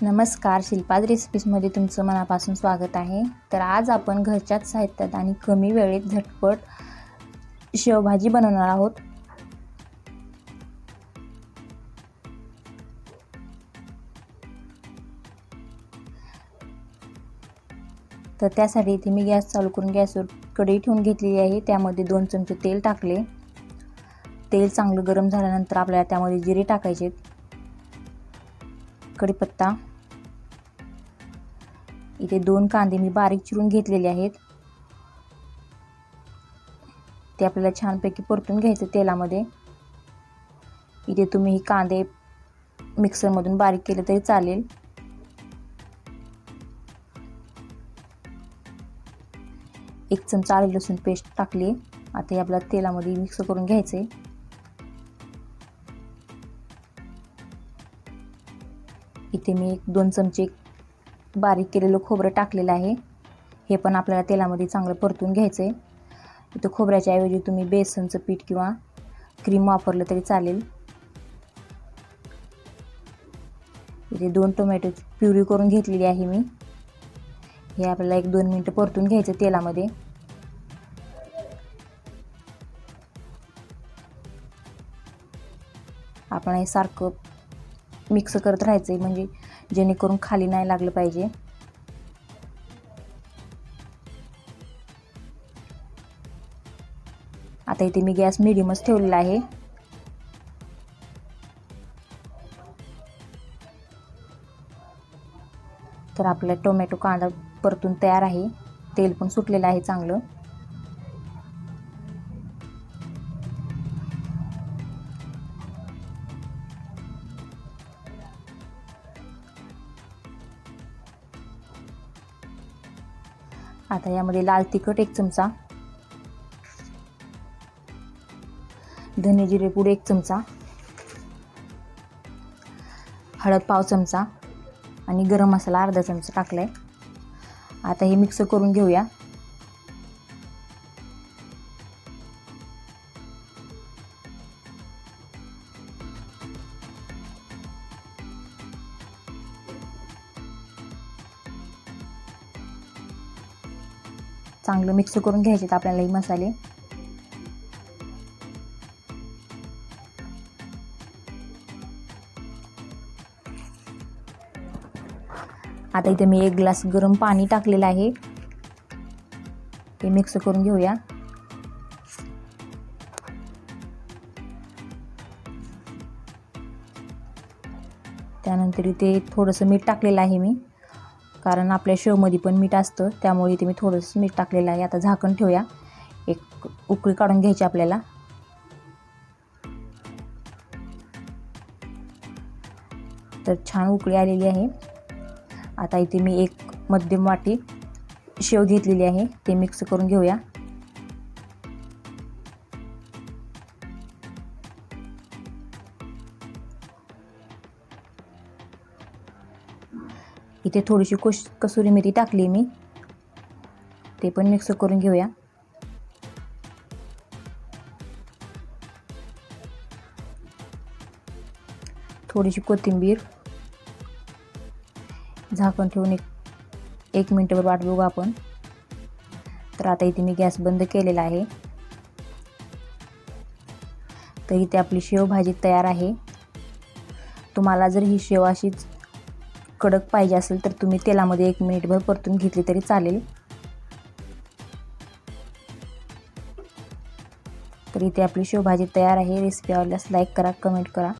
नमस्कार, शिल्पाज रेसिपीजमध्ये तुमचं मनापासून स्वागत आहे. तर आज आपण घरच्याच साहित्यात आणि कमी वेळेत झटपट शेवभाजी बनवणार आहोत. तर त्यासाठी इथे मी गॅस चालू करून गॅसवर कढई ठेवून घेतलेली आहे. त्यामध्ये 2 चमचे तेल टाकले. तेल चांगलं गरम झाल्यानंतर आपल्याला त्यामध्ये जिरे टाकायचे, कढीपत्ता, इथे 2 कांदे मी बारीक चिरून घेतलेले आहेत. ते आपल्याला छानपैकी परतून घ्यायचे तेलामध्ये. इथे तुम्ही ही कांदे मिक्सरमधून बारीक केले तरी चालेल. एक चमचा आले लसूण पेस्ट टाकली. आता हे आपल्याला तेलामध्ये मिक्स करून घ्यायचे. इथे मी 2 चमचे बारीक केलेलं खोबरं टाकलेलं आहे. हे पण आपल्याला तेलामध्ये चांगलं परतून घ्यायचे. इथे खोबऱ्याच्या ऐवजी तुम्ही बेसनचं पीठ किंवा क्रीम वापरलं तरी चालेल. इथे 2 टोमॅटोची प्युरी करून घेतलेली आहे मी. हे आपल्याला 1-2 मिनिटं परतून घ्यायचं तेलामध्ये. आपण हे सारखं मिक्स करत राहायचं, म्हणजे जेणेकरून खाली नाही लागलं पाहिजे. आता इथे मी गॅस मीडियमच ठेवलेला आहे. तर आपला टोमॅटो कांदा परतून तयार आहे. तेल पण सुटलेलं आहे चांगलं. आता यामध्ये लाल तिखट 1 चमचा, धने जिरे पूड 1 चमचा, हळद पाव चमचा आणि गरम मसाला अर्धा चमचा टाकलाय. आता हे मिक्स करून घेऊया. चांगलं मिक्स करून घ्यायचे आपल्याला हे मसाले. आता इथे मी 1 ग्लास गरम पाणी टाकलेलं आहे. हे मिक्स करून घेऊया. त्यानंतर इथे थोडंसं मीठ टाकलेलं आहे मी, कारण आपल्या शेवमध्ये पण मीठ असतं, त्यामुळे इथे मी थोडंसं मीठ टाकलेलं आहे. आता झाकण ठेवूया. एक उकळी काढून घ्यायची आपल्याला. तर छान उकळी आलेली आहे. आता इथे मी 1 मध्यम वाटी शेव घेतलेली आहे. ते मिक्स करून घेऊया. इथे थोडीशी कसुरी मेथी टाकली मी. ते पण मिक्स करून घेऊया. थोडीशी कोथिंबीर. झाकण ठेवून 1 मिनिटभर वाट बघू आपण. तर आता इथे मी गॅस बंद केलेला आहे. तर इथे आपली शेवभाजी तयार आहे. तुम्हाला जर ही शेव अशीच कडक पाहिजे असेल तर तुम्ही तेलामध्ये 1 मिनिटभर परतून घेतली तरी चालेल. तर इथे आपली शेवभाजी तयार आहे. रेसिपी आवडल्यास लाईक करा, कमेंट करा.